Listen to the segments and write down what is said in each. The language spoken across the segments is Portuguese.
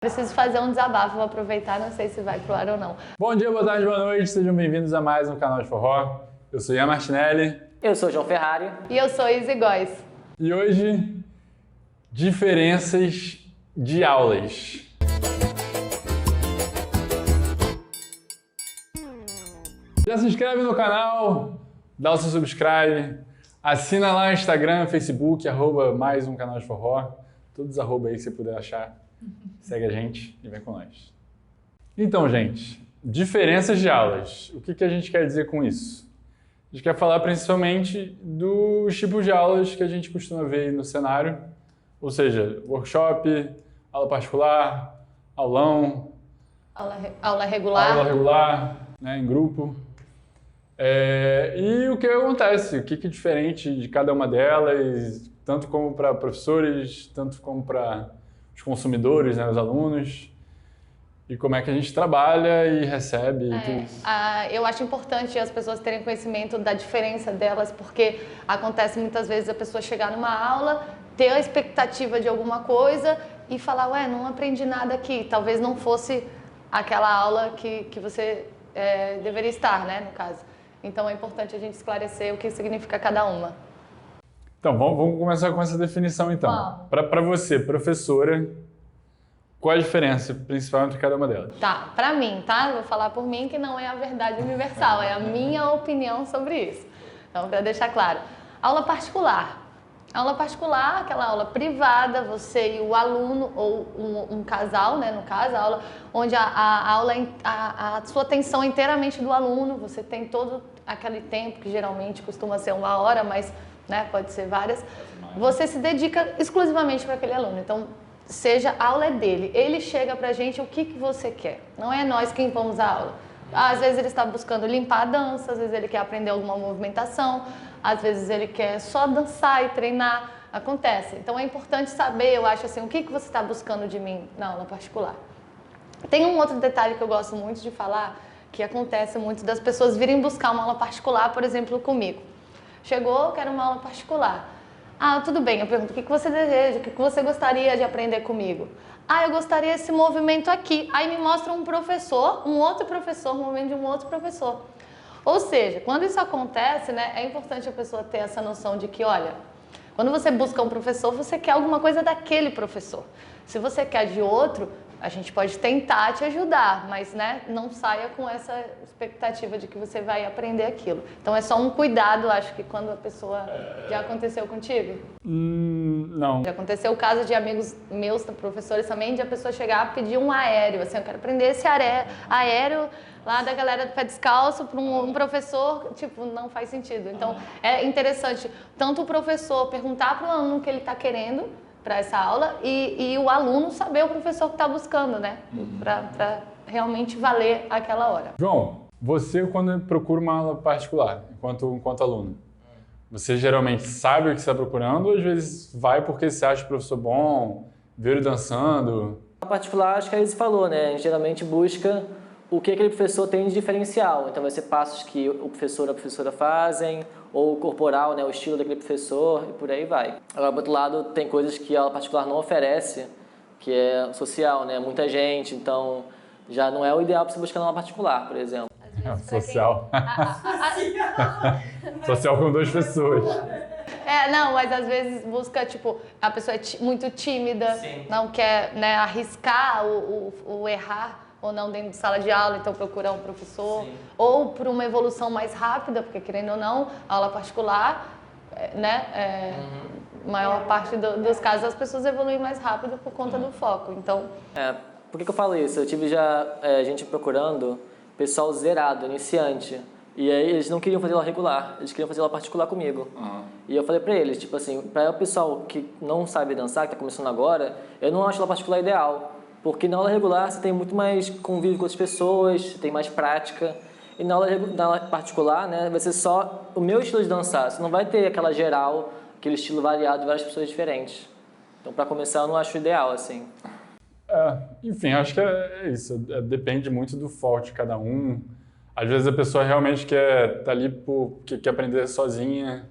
Preciso fazer um desabafo, vou aproveitar, não sei se vai pro ar ou não. Bom dia, boa tarde, boa noite, sejam bem-vindos a mais um canal de forró. Eu sou Ian Martinelli. Eu sou João Ferrari. E eu sou Izzy Góes. E hoje, diferenças de aulas. Já se inscreve no canal, dá o seu subscribe, assina lá no Instagram, Facebook, @mais um canal de forró. Todos os arroba aí que você puder achar. Segue a gente e vem com nós. Então, gente, diferenças de aulas. O que a gente quer dizer com isso? A gente quer falar principalmente dos tipos de aulas que a gente costuma ver aí no cenário, ou seja, workshop, aula particular, aulão, aula regular, né, em grupo. E o que acontece, o que é diferente de cada uma delas, tanto como para professores, tanto como para os consumidores, né, os alunos, e como é que a gente trabalha e recebe e tudo isso. Eu acho importante as pessoas terem conhecimento da diferença delas, porque acontece muitas vezes a pessoa chegar numa aula, ter a expectativa de alguma coisa e falar, ué, não aprendi nada aqui, talvez não fosse aquela aula que você deveria estar, né, no caso. Então é importante a gente esclarecer o que significa cada uma. Então, vamos começar com essa definição, então. Para você, professora, qual a diferença principal entre cada uma delas? Tá, pra mim, tá? Vou falar por mim que não é a verdade universal, é a minha opinião sobre isso. Então, para deixar claro. Aula particular. Aula particular, aquela aula privada, você e o aluno, ou um casal, né, no caso, a aula onde a sua atenção é inteiramente do aluno, você tem todo aquele tempo, que geralmente costuma ser 1 hora, mas né, pode ser várias, você se dedica exclusivamente para aquele aluno. Então, seja a aula é dele, ele chega pra gente o que você quer, não é nós que impomos a aula. Às vezes ele está buscando limpar a dança, às vezes ele quer aprender alguma movimentação, às vezes ele quer só dançar e treinar, acontece. Então é importante saber, eu acho assim, o que você está buscando de mim na aula particular. Tem um outro detalhe que eu gosto muito de falar, que acontece muito das pessoas virem buscar uma aula particular, por exemplo, comigo. Chegou, quero uma aula particular. Ah, tudo bem, eu pergunto, o que você deseja, o que você gostaria de aprender comigo? Ah, eu gostaria desse movimento aqui. Aí me mostra um professor, um outro professor, um movimento de um outro professor. Ou seja, quando isso acontece, né, é importante a pessoa ter essa noção de que, olha, quando você busca um professor, você quer alguma coisa daquele professor. Se você quer de outro, a gente pode tentar te ajudar, mas né, não saia com essa expectativa de que você vai aprender aquilo. Então é só um cuidado, acho que quando a pessoa... Já aconteceu contigo? Não. Já aconteceu o caso de amigos meus, professores também, de a pessoa chegar e pedir um aéreo, assim, eu quero aprender esse aéreo lá da galera do pé descalço para um professor, tipo, não faz sentido. Então é interessante tanto o professor perguntar para o aluno o que ele está querendo para essa aula e o aluno saber o professor que está buscando, né? Para realmente valer aquela hora. João, você quando procura uma aula particular, enquanto aluno, você geralmente sabe o que você está procurando ou às vezes vai porque você acha o professor bom, vê ele dançando? A particular, acho que a Izzy falou, né? A gente geralmente busca o que aquele professor tem de diferencial. Então vai ser passos que o professor ou a professora fazem, ou corporal, né, o estilo daquele professor e por aí vai. Agora, do outro lado, tem coisas que a aula particular não oferece, que é social, né, muita gente, então já não é o ideal para você buscar na aula particular, por exemplo. Social. Social com 2 pessoas. Não, mas às vezes busca, tipo, a pessoa é muito tímida, sim, não quer, né, arriscar o errar ou não dentro de sala de aula, então procurar um professor, sim, ou por uma evolução mais rápida, porque querendo ou não, aula particular, né, maior parte dos casos as pessoas evoluem mais rápido por conta do foco, então... Por que eu falo isso? Eu tive já gente procurando pessoal zerado, iniciante, e aí eles não queriam fazer aula regular, eles queriam fazer aula particular comigo. E eu falei pra eles, tipo assim, para o pessoal que não sabe dançar, que tá começando agora, eu não acho aula particular ideal. Porque na aula regular você tem muito mais convívio com outras pessoas, você tem mais prática. E na aula particular, né, vai ser só o meu estilo de dançar. Você não vai ter aquela geral, aquele estilo variado de várias pessoas diferentes. Então, para começar, eu não acho ideal, assim. Enfim, acho que é isso. Depende muito do foco de cada um. Às vezes a pessoa realmente quer estar ali porque quer aprender sozinha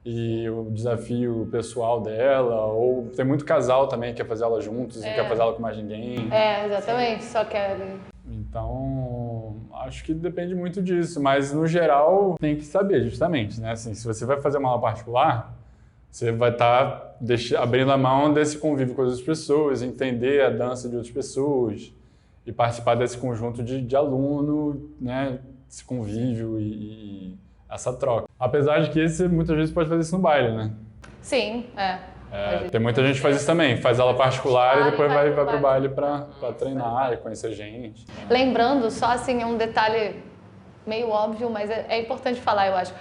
e o desafio pessoal dela, ou tem muito casal também que quer fazer aula juntos e não quer fazer aula com mais ninguém. Exatamente, só querem. Então, acho que depende muito disso, mas no geral tem que saber justamente, né? Assim, se você vai fazer uma aula particular, você vai estar abrindo a mão desse convívio com outras pessoas, entender a dança de outras pessoas e participar desse conjunto de aluno, né? Esse convívio e essa troca. Apesar de que esse muitas vezes pode fazer isso no baile, né? Sim, tem muita gente que faz isso também, faz aula particular e depois vai pro baile para treinar e conhecer gente. Lembrando, só assim, um detalhe meio óbvio, mas é importante falar, eu acho.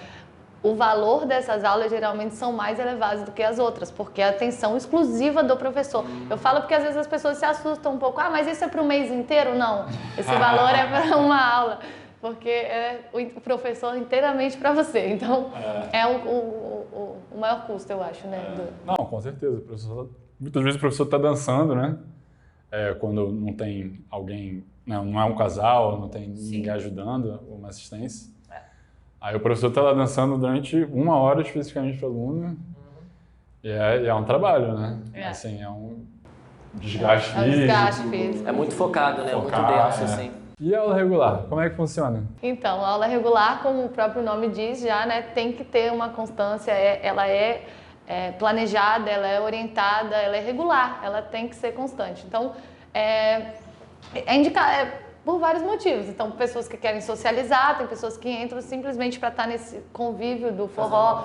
O valor dessas aulas geralmente são mais elevados do que as outras, porque é a atenção exclusiva do professor. Eu falo porque às vezes as pessoas se assustam um pouco. Ah, mas isso é para o mês inteiro? Não, esse valor é para uma aula, porque é o professor inteiramente para você. Então, é o maior custo, eu acho, né? Não, com certeza. Muitas vezes o professor está dançando, né? Quando não tem alguém, não é um casal, não tem ninguém ajudando, uma assistência. Aí o professor está lá dançando durante 1 hora especificamente para o aluno. E é um trabalho, né? Assim, é um desgaste físico. É muito focado, né? Muito denso, assim. E a aula regular, como é que funciona? Então, a aula regular, como o próprio nome diz já, né? Tem que ter uma constância, ela é planejada, ela é orientada, ela é regular, ela tem que ser constante. Então, por vários motivos. Então, pessoas que querem socializar, tem pessoas que entram simplesmente para estar nesse convívio do forró,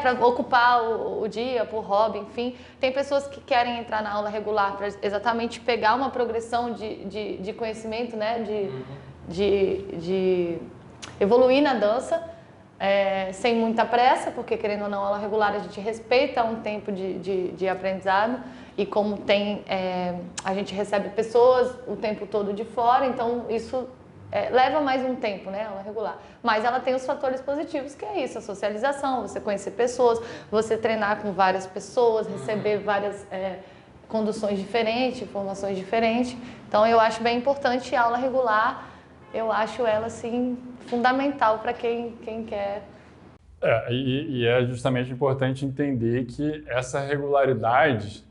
para ocupar o dia, por hobby, enfim. Tem pessoas que querem entrar na aula regular para exatamente pegar uma progressão de conhecimento, né? De evoluir na dança, sem muita pressa, porque querendo ou não, a aula regular a gente respeita um tempo de aprendizado. E como a gente recebe pessoas o tempo todo de fora, então isso leva mais um tempo, né, a aula regular. Mas ela tem os fatores positivos, que é isso, a socialização, você conhecer pessoas, você treinar com várias pessoas, receber várias conduções diferentes, informações diferentes. Então eu acho bem importante a aula regular, eu acho ela, assim, fundamental para quem quer. E é justamente importante entender que essa regularidade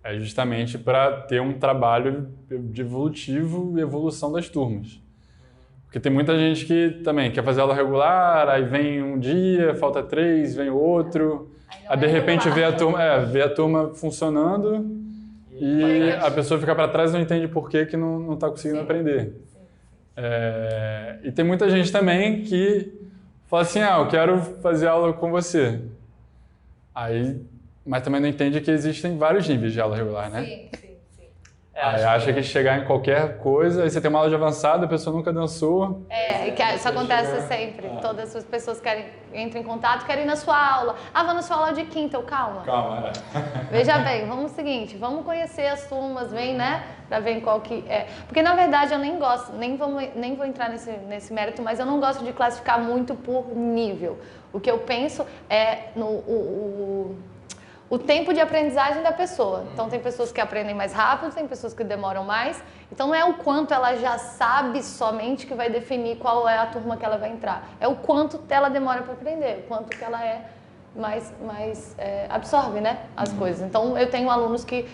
é justamente para ter um trabalho de evolutivo e evolução das turmas. Porque tem muita gente que também quer fazer aula regular, aí vem um dia, falta 3, vem outro, aí de repente vê a turma funcionando e a pessoa fica para trás e não entende por que não está conseguindo aprender. E tem muita gente também que fala assim, eu quero fazer aula com você. Mas também não entende que existem vários níveis de aula regular, né? Sim. Aí acha que chegar em qualquer coisa, aí você tem uma aula de avançada, a pessoa nunca dançou. Isso acontece sempre. Todas as pessoas entram em contato, querem ir na sua aula. Vou na sua aula de quinta, calma. Veja bem, vamos o seguinte, vamos conhecer as turmas, né? Pra ver qual que é. Porque na verdade eu nem gosto, nem vou entrar nesse mérito, mas eu não gosto de classificar muito por nível. O que eu penso é o tempo de aprendizagem da pessoa. Então, tem pessoas que aprendem mais rápido, tem pessoas que demoram mais. Então, não é o quanto ela já sabe somente que vai definir qual é a turma que ela vai entrar. É o quanto ela demora para aprender, o quanto que ela absorve, né, as coisas. Então, eu tenho alunos que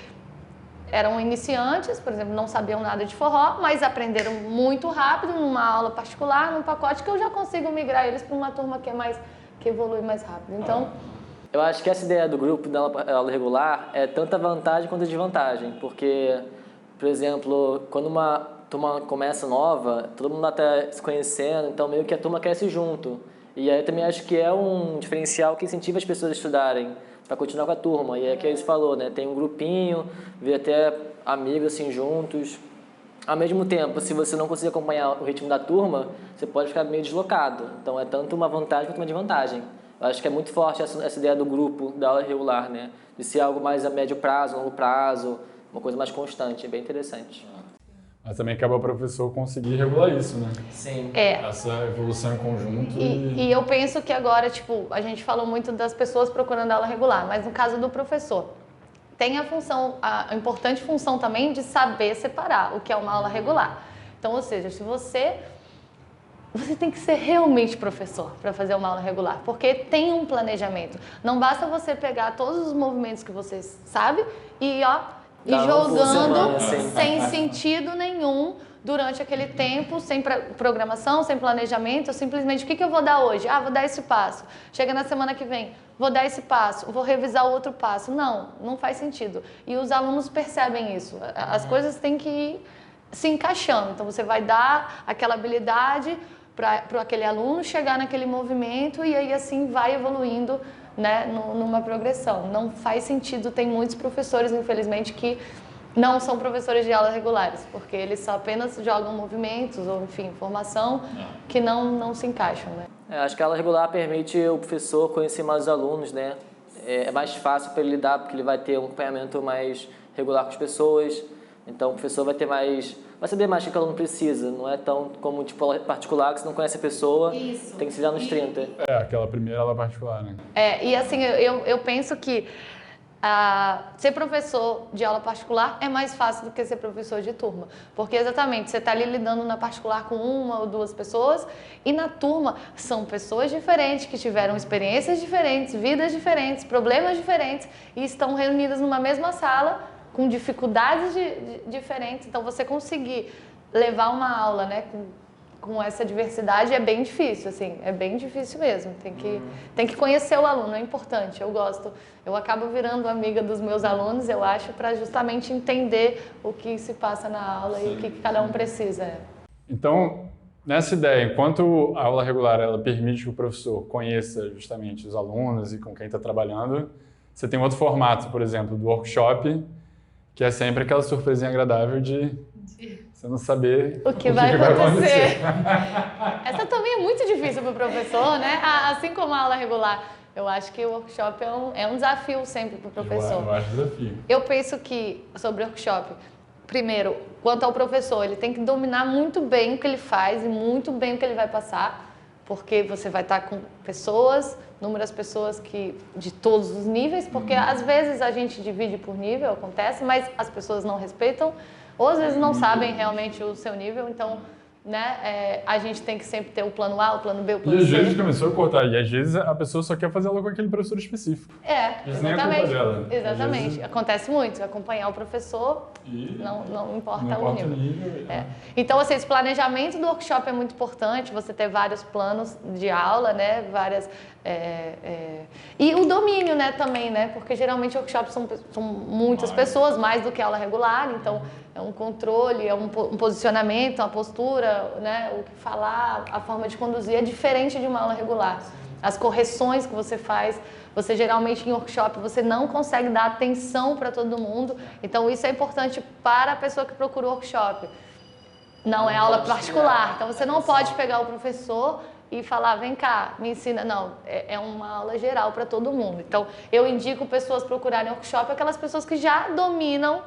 eram iniciantes, por exemplo, não sabiam nada de forró, mas aprenderam muito rápido numa aula particular, num pacote que eu já consigo migrar eles para uma turma que evolui mais rápido. Então, eu acho que essa ideia do grupo da aula regular é tanta vantagem quanto desvantagem, porque, por exemplo, quando uma turma começa nova, todo mundo está se conhecendo, então meio que a turma cresce junto. E aí eu também acho que é um diferencial que incentiva as pessoas a estudarem, para continuar com a turma. E é que você falou, né? Tem um grupinho, vê até amigos assim juntos. Ao mesmo tempo, se você não conseguir acompanhar o ritmo da turma, você pode ficar meio deslocado. Então é tanto uma vantagem quanto uma desvantagem. Eu acho que é muito forte essa ideia do grupo, da aula regular, né? De ser algo mais a médio prazo, longo prazo, uma coisa mais constante, é bem interessante. Mas também cabe ao professor conseguir regular isso, né? Sim. Essa evolução em conjunto. E eu penso que agora, a gente falou muito das pessoas procurando aula regular, mas no caso do professor, tem a importante função também de saber separar o que é uma aula regular. Então, ou seja, se você você tem que ser realmente professor para fazer uma aula regular, porque tem um planejamento. Não basta você pegar todos os movimentos que você sabe e jogando sem sentido nenhum durante aquele tempo, sem programação, sem planejamento, simplesmente o que eu vou dar hoje? Vou dar esse passo. Chega na semana que vem, vou dar esse passo, vou revisar o outro passo. Não faz sentido. E os alunos percebem isso. As coisas têm que ir se encaixando. Então você vai dar aquela habilidade para aquele aluno chegar naquele movimento e aí assim vai evoluindo, né, numa progressão. Não faz sentido, tem muitos professores, infelizmente, que não são professores de aulas regulares, porque eles só apenas jogam movimentos ou, enfim, informação que não se encaixam, né? Acho que a aula regular permite o professor conhecer mais os alunos, né? É mais fácil para ele lidar, porque ele vai ter um acompanhamento mais regular com as pessoas. Então o professor vai saber mais o que o aluno precisa, não é tão como tipo aula particular, que você não conhece a pessoa, Isso. tem que se dar nos 30. Aquela primeira aula particular, né? E assim, eu penso que ser professor de aula particular é mais fácil do que ser professor de turma, porque exatamente, você está ali lidando na particular com uma ou duas pessoas e na turma são pessoas diferentes que tiveram experiências diferentes, vidas diferentes, problemas diferentes e estão reunidas numa mesma sala com dificuldades diferentes. Então você conseguir levar uma aula, né, com essa diversidade é bem difícil, assim, é bem difícil mesmo. Tem que conhecer o aluno, é importante, eu gosto. Eu acabo virando amiga dos meus alunos, eu acho, para justamente entender o que se passa na aula e o que cada um precisa. Então, nessa ideia, enquanto a aula regular ela permite que o professor conheça justamente os alunos e com quem está trabalhando, você tem outro formato, por exemplo, do workshop, que é sempre aquela surpresinha agradável de você não saber o que vai acontecer. Essa também é muito difícil para o professor, né? Assim como a aula regular. Eu acho que o workshop é um desafio sempre para o professor. Eu acho desafio. Eu penso que, sobre o workshop, primeiro, quanto ao professor, ele tem que dominar muito bem o que ele faz e muito bem o que ele vai passar, porque você vai estar com pessoas, inúmeras pessoas de todos os níveis, porque às vezes a gente divide por nível, acontece, mas as pessoas não respeitam, ou às vezes não sabem realmente o seu nível, então, né, a gente tem que sempre ter o plano A, o plano B, o plano C. E às vezes começou a cortar, e às vezes a pessoa só quer fazer aula com aquele professor específico. Isso nem é culpa dela. Exatamente. Vezes... Acontece muito, acompanhar o professor, não importa o nível. É. Então, assim, esse planejamento do workshop é muito importante, você ter vários planos de aula, né, E o domínio, né, também, né, porque geralmente workshops são muitas pessoas, mais do que aula regular, então é um controle, é um posicionamento, uma postura, né, o que falar, a forma de conduzir é diferente de uma aula regular. As correções que você faz, você geralmente em workshop você não consegue dar atenção para todo mundo, então isso é importante para a pessoa que procura o workshop. Não é aula particular, então você não pode pegar o professor e falar, vem cá, me ensina. Não, é uma aula geral para todo mundo. Então eu indico pessoas procurarem workshop, aquelas pessoas que já dominam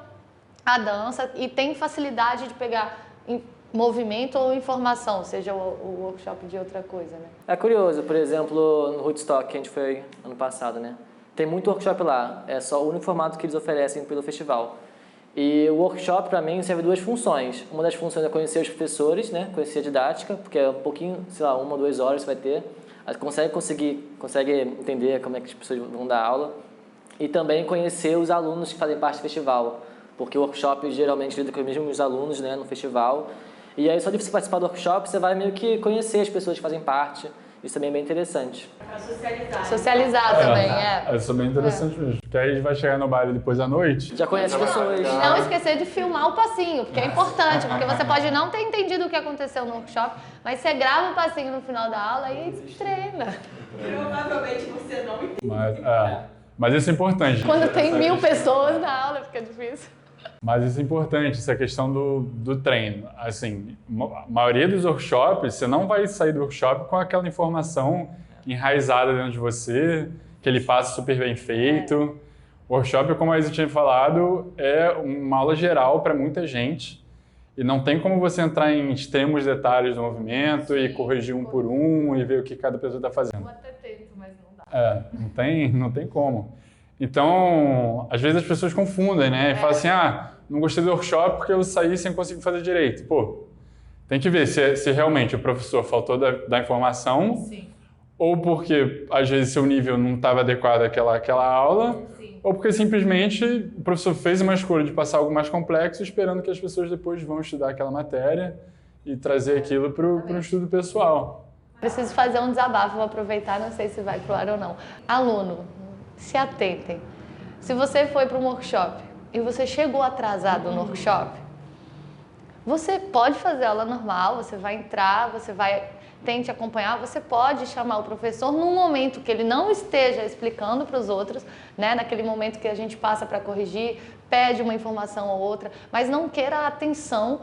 a dança e têm facilidade de pegar movimento ou informação, seja o workshop de outra coisa, né? É curioso, por exemplo, no Woodstock, que a gente foi ano passado, né? Tem muito workshop lá, é só o único formato que eles oferecem pelo festival. E o workshop, para mim, serve duas funções. Uma das funções é conhecer os professores, né? Conhecer a didática, porque é um pouquinho, sei lá, 1 ou 2 horas você vai ter. Aí consegue entender como é que as pessoas vão dar aula. E também conhecer os alunos que fazem parte do festival, porque o workshop geralmente lida com os mesmos alunos, né, no festival. E aí, só de você participar do workshop, você vai meio que conhecer as pessoas que fazem parte. Isso também é bem interessante. Pra socializar. Socializar também, Isso é bem interessante mesmo. Porque aí a gente vai chegar no baile depois à noite. Já conhece as pessoas. Não esquecer de filmar o passinho, porque é importante, porque você pode não ter entendido o que aconteceu no workshop, mas você grava o passinho no final da aula e treina. Provavelmente você não entende. Mas isso é importante. Quando tem 1000 pessoas na aula, fica difícil. Mas isso é importante, essa questão do treino. Assim, a maioria dos workshops, você não vai sair do workshop com aquela informação enraizada dentro de você, aquele passo super bem feito. O workshop, como a Isa tinha falado, é uma aula geral para muita gente. E não tem como você entrar em extremos detalhes do movimento e corrigir um por um e ver o que cada pessoa está fazendo. Eu até tento, mas não dá. Não tem como. Então, às vezes as pessoas confundem, né? E falam assim, não gostei do workshop porque eu saí sem conseguir fazer direito. Pô, Tem que ver se realmente o professor faltou da informação, Sim. ou porque às vezes seu nível não estava adequado àquela aula, Sim. ou porque simplesmente o professor fez uma escolha de passar algo mais complexo, esperando que as pessoas depois vão estudar aquela matéria e trazer aquilo para o estudo pessoal. Preciso fazer um desabafo, vou aproveitar, não sei se vai pro ar ou não. Aluno, se atentem. Se você foi para um workshop e você chegou atrasado no workshop, você pode fazer aula normal, você vai entrar, tente acompanhar, você pode chamar o professor num momento que ele não esteja explicando para os outros, né? Naquele momento que a gente passa para corrigir, pede uma informação ou outra, mas não queira a atenção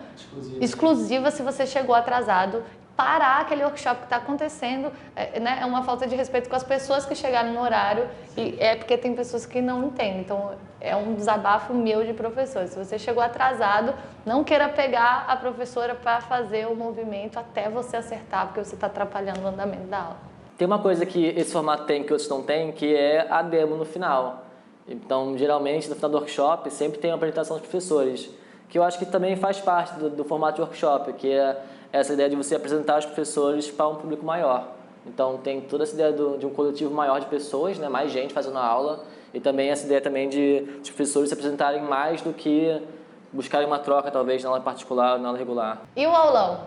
exclusiva se você chegou atrasado. Parar aquele workshop que está acontecendo, né? É uma falta de respeito com as pessoas que chegaram no horário e é porque tem pessoas que não entendem. Então, é um desabafo meu de professor. Se você chegou atrasado, não queira pegar a professora para fazer o movimento até você acertar, porque você está atrapalhando o andamento da aula. Tem uma coisa que esse formato tem que outros não têm, que é a demo no final. Então, geralmente, no final do workshop, sempre tem uma apresentação dos professores, que eu acho que também faz parte do formato de workshop, que é essa ideia de você apresentar os professores para um público maior. Então, tem toda essa ideia de um coletivo maior de pessoas, né, mais gente fazendo a aula, e também essa ideia também de os professores se apresentarem mais do que buscarem uma troca, talvez, na aula particular ou na aula regular. E o aulão?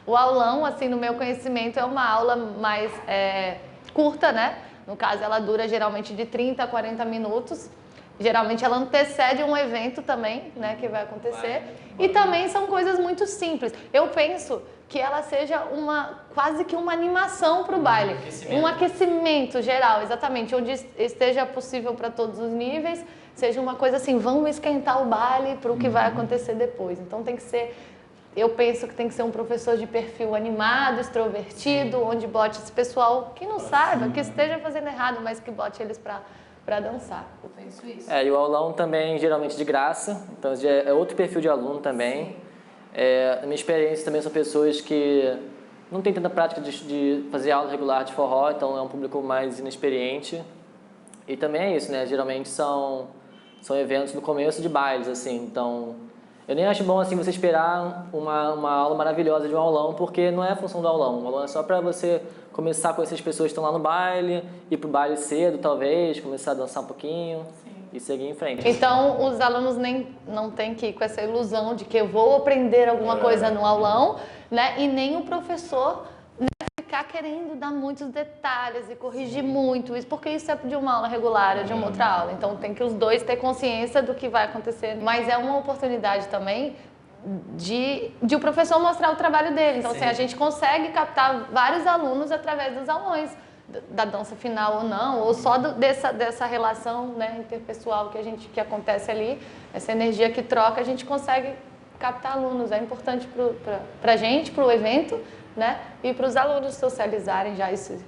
O aulão, assim, no meu conhecimento, é uma aula mais curta, né? No caso, ela dura geralmente de 30 a 40 minutos. Geralmente ela antecede um evento também, né, que vai acontecer. E também são coisas muito simples. Eu penso que ela seja quase que uma animação para o baile. Um aquecimento geral, exatamente. Onde esteja possível para todos os níveis. Seja uma coisa assim, vamos esquentar o baile para o que vai acontecer depois. Então tem que ser... Eu penso que tem que ser um professor de perfil animado, extrovertido, onde bote esse pessoal que não saiba, que esteja fazendo errado, mas que bote eles para dançar. Eu penso isso. E o aulão também geralmente de graça, então é outro perfil de aluno também. Na minha experiência também são pessoas que não têm tanta prática de fazer aula regular de forró, então é um público mais inexperiente. E também é isso, né? Geralmente são eventos no começo de bailes, assim, então... Eu nem acho bom assim você esperar uma aula maravilhosa de um aulão, porque não é a função do aulão. O aulão é só para você começar a conhecer as pessoas que estão lá no baile, ir pro baile cedo, talvez, começar a dançar um pouquinho e seguir em frente. Então, os alunos não têm que ir com essa ilusão de que eu vou aprender alguma coisa no aulão, né? E nem o professor, né, ficar querendo dar muitos detalhes e corrigir muito isso, porque isso é de uma aula regular, é de uma outra aula. Então, tem que os dois ter consciência do que vai acontecer. Mas é uma oportunidade também de o professor mostrar o trabalho dele. Então, assim, a gente consegue captar vários alunos através dos aulões, da dança final ou não, ou só dessa relação, né, interpessoal que acontece ali, essa energia que troca, a gente consegue captar alunos. É importante para a gente, para o evento, né, e para os alunos socializarem já isso.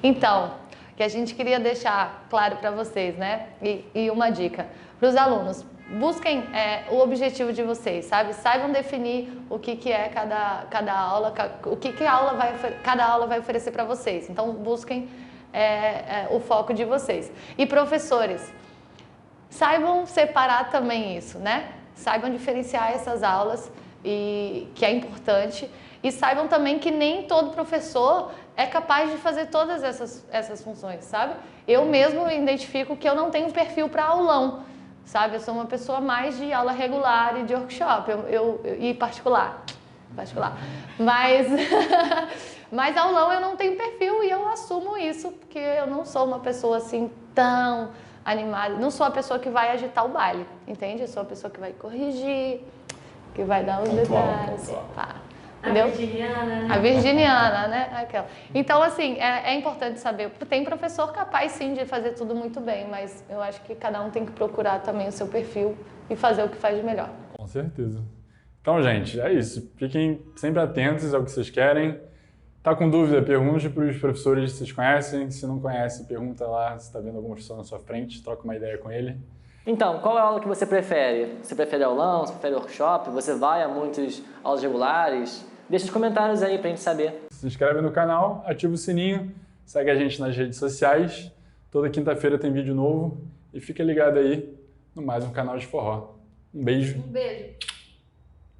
Então, que a gente queria deixar claro para vocês, né, e uma dica para os alunos: busquem o objetivo de vocês, sabe? Saibam definir o que é cada aula, o que cada aula vai oferecer para vocês. Então, busquem o foco de vocês. E professores, saibam separar também isso, né? Saibam diferenciar essas aulas, que é importante. E saibam também que nem todo professor é capaz de fazer todas essas funções, sabe? Eu mesmo identifico que eu não tenho perfil para aulão, sabe? Eu sou uma pessoa mais de aula regular e de workshop, e particular. Mas aulão eu não tenho perfil e eu assumo isso, porque eu não sou uma pessoa assim tão animada. Não sou a pessoa que vai agitar o baile, entende? Eu sou a pessoa que vai corrigir, que vai dar os detalhes. Entendeu? A virginiana, né? A virginiana, né? Aquela. Então, assim, é importante saber. Tem professor capaz, sim, de fazer tudo muito bem, mas eu acho que cada um tem que procurar também o seu perfil e fazer o que faz de melhor. Com certeza. Então, gente, é isso. Fiquem sempre atentos ao que vocês querem. Tá com dúvida? Pergunte para os professores se vocês conhecem. Se não conhece, pergunta lá se está vendo alguma professor na sua frente, troca uma ideia com ele. Então, qual é a aula que você prefere? Você prefere aulão? Você prefere workshop? Você vai a muitas aulas regulares? Deixa os comentários aí pra gente saber. Se inscreve no canal, ativa o sininho, segue a gente nas redes sociais. Toda quinta-feira tem vídeo novo e fica ligado aí no mais um canal de forró. Um beijo. Um beijo.